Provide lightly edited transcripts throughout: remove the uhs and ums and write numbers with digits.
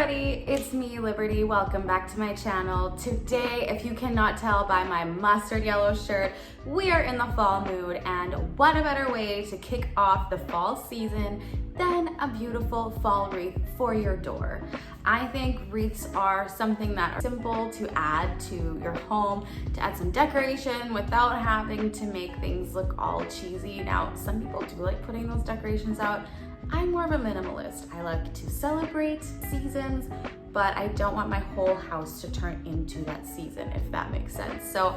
everybody, it's me, Liberty. Welcome back to my channel. Today, if you cannot tell by my mustard yellow shirt, we are in the fall mood, and what a better way to kick off the fall season than a beautiful fall wreath for your door. I think wreaths are something that are simple to add to your home, to add some decoration without having to make things look all cheesy. Now, some people do like putting those decorations out. I'm more of a minimalist. I like to celebrate seasons, but I don't want my whole house to turn into that season, if that makes sense. So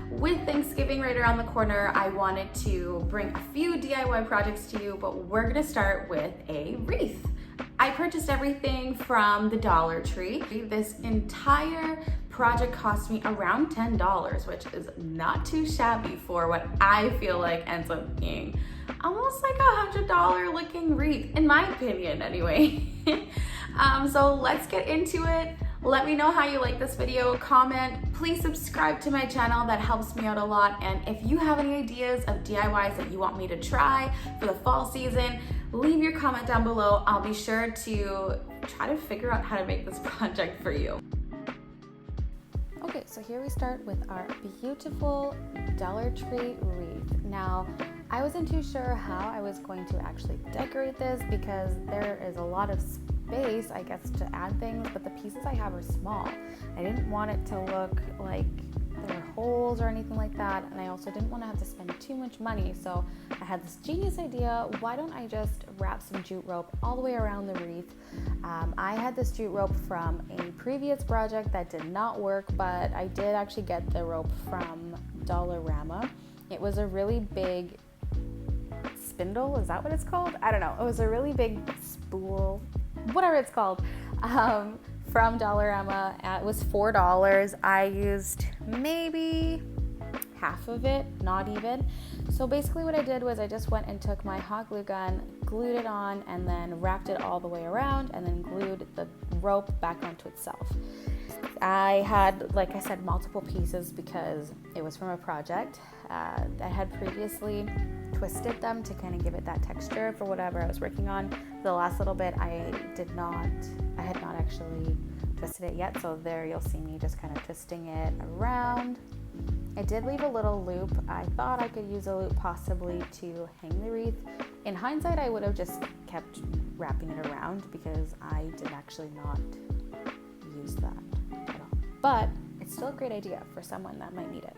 with Thanksgiving right around the corner, I wanted to bring a few DIY projects to you, but we're gonna start with a wreath. I purchased everything from the Dollar Tree. This entire project cost me around $10, which is not too shabby for what I feel like ends up being almost like $100 looking wreath, in my opinion anyway. So let's get into it. Let me know how you like this video. Comment, please subscribe to my channel, that helps me out a lot. And if you have any ideas of DIYs that you want me to try for the fall season, leave your comment down below. I'll be sure to try to figure out how to make this project for you. Okay, so here we start with our beautiful Dollar Tree wreath. Now, I wasn't too sure how I was going to actually decorate this because there is a lot of space, I guess, to add things, but the pieces I have are small. I didn't want it to look like there were holes or anything like that, and I also didn't want to have to spend too much money, so I had this genius idea: why don't I just wrap some jute rope all the way around the wreath? I had this jute rope from a previous project that did not work, but I did actually get the rope from Dollarama. It was a really big spindle, is that what it's called? I don't know. It was a really big spool, whatever it's called, from Dollarama. It was $4. I used maybe half of it, not even. So basically what I did was I just went and took my hot glue gun, glued it on, and then wrapped it all the way around, and then glued the rope back onto itself. I had, like I said, multiple pieces because it was from a project. I had previously twisted them to kind of give it that texture for whatever I was working on. The last little bit I had not actually twisted it yet, so there you'll see me just kind of twisting it around. I did leave a little loop. I thought I could use a loop possibly to hang the wreath. In hindsight, I would have just kept wrapping it around because I did actually not use that at all. But it's still a great idea for someone that might need it.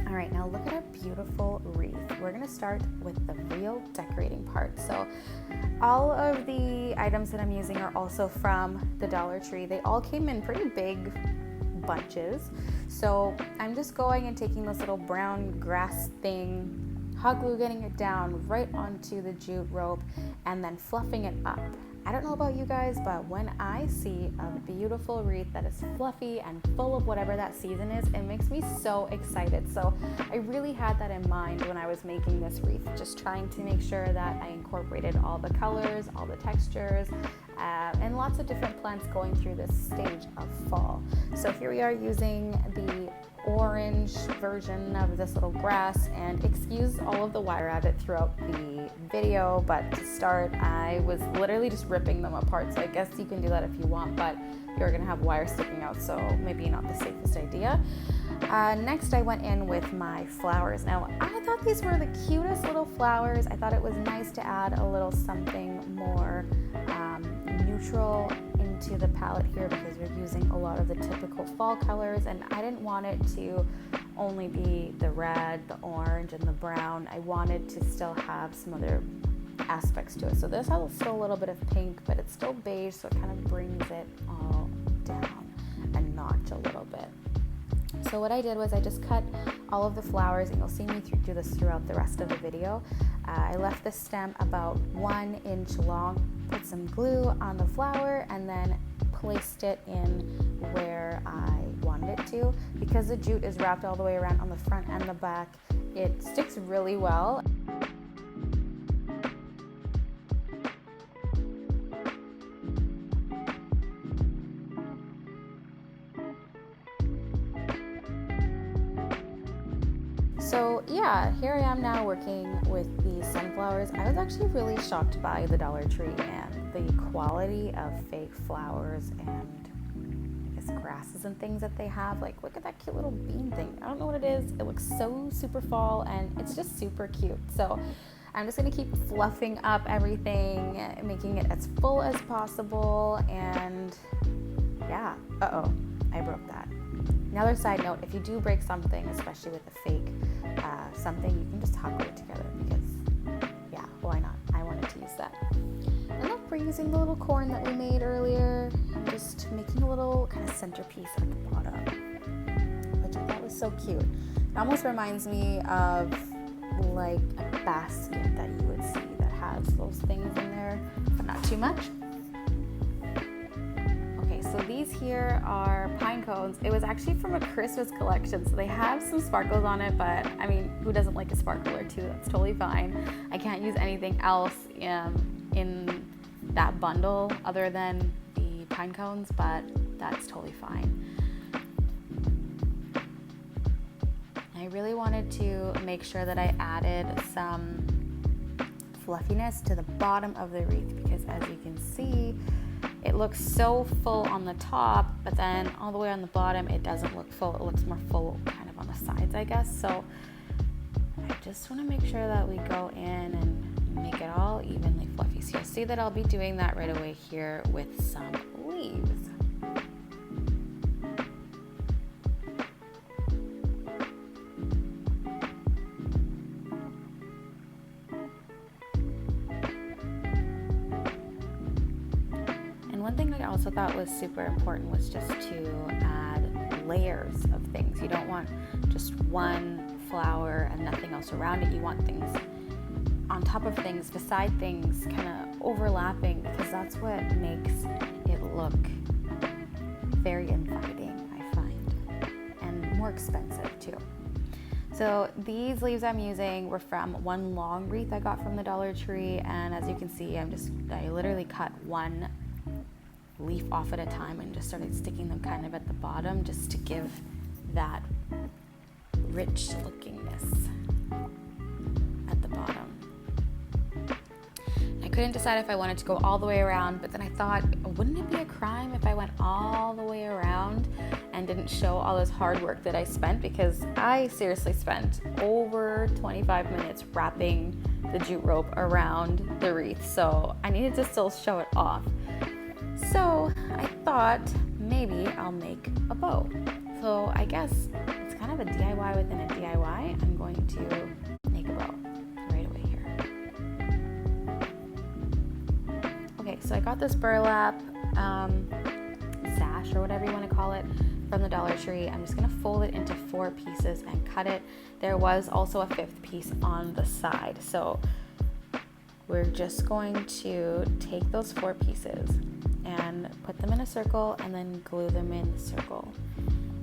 All right, now look at our beautiful wreath. We're gonna start with the real decorating part. So all of the items that I'm using are also from the Dollar Tree. They all came in pretty big bunches. So I'm just going and taking this little brown grass thing, hot glue, getting it down right onto the jute rope, and then fluffing it up. I don't know about you guys, but when I see a beautiful wreath that is fluffy and full of whatever that season is, it makes me so excited. So I really had that in mind when I was making this wreath, just trying to make sure that I incorporated all the colors, all the textures, and lots of different plants going through this stage of fall. So here we are using the orange version of this little grass, and excuse all of the wire at it throughout the video, but to start I was literally just ripping them apart, so I guess you can do that if you want, but you're gonna have wire sticking out, so maybe not the safest idea. Next I went in with my flowers. Now I thought these were the cutest little flowers. I thought it was nice to add a little something more neutral into the palette here because we're using a lot of the typical fall colors, and I didn't want it to only be the red, the orange, and the brown. I wanted to still have some other aspects to it. So this has still a little bit of pink, but it's still beige, so it kind of brings it all down a notch a little bit. So what I did was I just cut all of the flowers, and you'll see me do this throughout the rest of the video. I left the stem about 1 inch long, put some glue on the flower, and then placed it in where I wanted it to. Because the jute is wrapped all the way around on the front and the back, it sticks really well. So yeah, here I am now working with these sunflowers. I was actually really shocked by the Dollar Tree and the quality of fake flowers and I guess grasses and things that they have. Like, look at that cute little bean thing. I don't know what it is. It looks so super fall and it's just super cute. So I'm just gonna keep fluffing up everything, making it as full as possible, and yeah, I broke that. Another side note, if you do break something, especially with a fake something, you can just hot glue it together because, yeah, why not? I wanted to use that. And look, we're using the little corn that we made earlier, just making a little kind of centerpiece at the bottom, which I thought was so cute. It almost reminds me of like a basket that you would see that has those things in there, but not too much. So these here are pine cones. It was actually from a Christmas collection, so they have some sparkles on it, but I mean, who doesn't like a sparkle or two? That's totally fine. I can't use anything else in that bundle other than the pine cones, but that's totally fine. I really wanted to make sure that I added some fluffiness to the bottom of the wreath because, as you can see, it looks so full on the top, but then all the way on the bottom, it doesn't look full. It looks more full kind of on the sides, I guess. So I just want to make sure that we go in and make it all evenly fluffy. So you'll see that I'll be doing that right away here with some leaves. One thing I also thought was super important was just to add layers of things. You don't want just one flower and nothing else around it. You want things on top of things, beside things, kind of overlapping, because that's what makes it look very inviting, I find, and more expensive too. So these leaves I'm using were from one long wreath I got from the Dollar Tree, and as you can see, I literally cut one leaf off at a time and just started sticking them kind of at the bottom just to give that rich lookingness at the bottom. I couldn't decide if I wanted to go all the way around, but then I thought, wouldn't it be a crime if I went all the way around and didn't show all this hard work that I spent? Because I seriously spent over 25 minutes wrapping the jute rope around the wreath, so I needed to still show it off. So I thought maybe I'll make a bow. So I guess it's kind of a DIY within a DIY. I'm going to make a bow right away here. Okay, so I got this burlap sash or whatever you want to call it from the Dollar Tree. I'm just going to fold it into 4 pieces and cut it. There was also a 5th piece on the side. So we're just going to take those 4 pieces and put them in a circle and then glue them in the circle.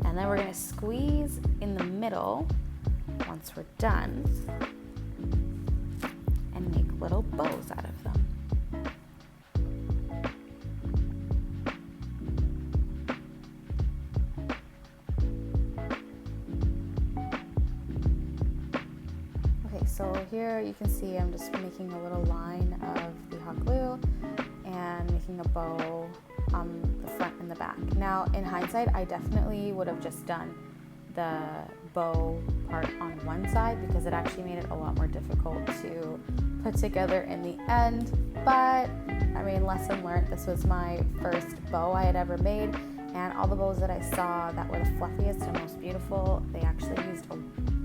And then we're going to squeeze in the middle once we're done and make little bows out of them. Okay, so here you can see I'm just making a little line of the hot glue and making a bow on the front and the back. Now, in hindsight, I definitely would have just done the bow part on one side because it actually made it a lot more difficult to put together in the end. But, I mean, lesson learned. This was my first bow I had ever made, and all the bows that I saw that were the fluffiest and most beautiful, they actually used a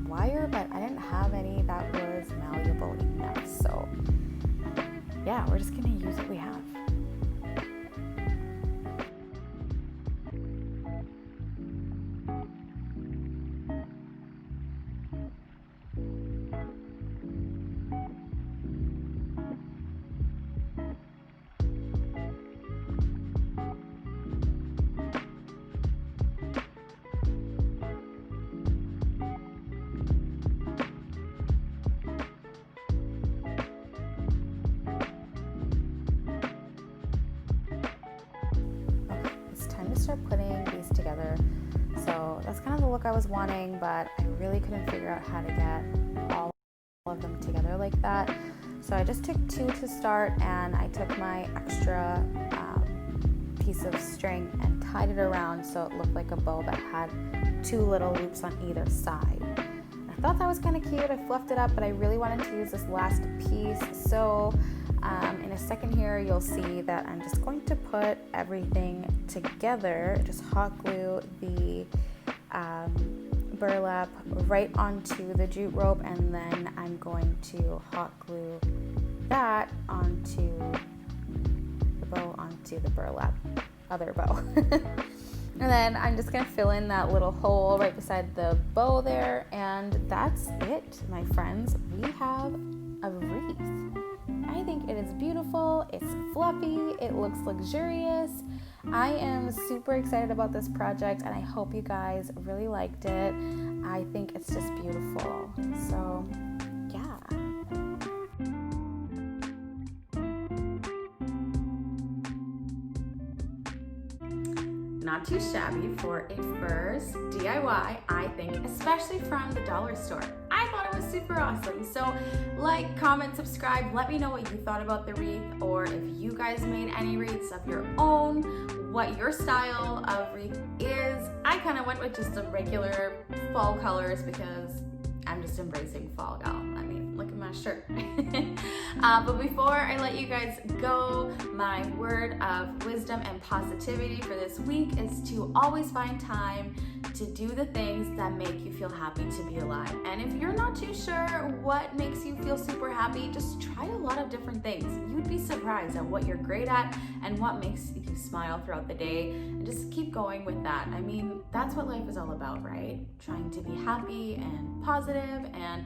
wire, but I didn't have any that was malleable enough. So, yeah, we're just gonna use what we have. Start putting these together. So So that's kind of the look I was wanting, but I really couldn't figure out how to get all of them together like that. So I just took 2 to start, and I took my extra piece of string and tied it around so it looked like a bow that had 2 little loops on either side. I thought that was kind of cute. I fluffed it up, but I really wanted to use this last piece. So in a second here, you'll see that I'm just going to put everything together, just hot glue the burlap right onto the jute rope, and then I'm going to hot glue that onto the bow onto the burlap other bow. And then I'm just gonna fill in that little hole right beside the bow there, and that's it, my friends. We have a wreath. I think it is beautiful, it's fluffy, it looks luxurious. I am super excited about this project, and I hope you guys really liked it. I think it's just beautiful. So yeah. Not too shabby for a first DIY, I think, especially from the dollar store. I thought it was super awesome. So like, comment, subscribe, let me know what you thought about the wreath, or if you guys made any wreaths of your own, what your style of wreath is. I kind of went with just the regular fall colors because I'm just embracing fall, gal. I mean, look at my shirt. But before I let you guys go, my word of wisdom and positivity for this week is to always find time to do the things that make you feel happy to be alive. And if you're not too sure what makes you feel super happy, just try a lot of different things. You'd be surprised at what you're great at and what makes you smile throughout the day, and just keep going with that. I mean, that's what life is all about, right? Trying to be happy and positive and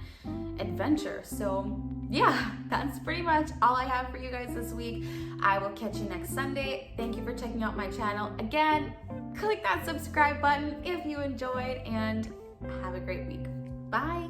adventure. So yeah, that's pretty much all I have for you guys this week. I will catch you next Sunday. Thank you for checking out my channel. Again, click that subscribe button if you enjoyed, and have a great week. Bye.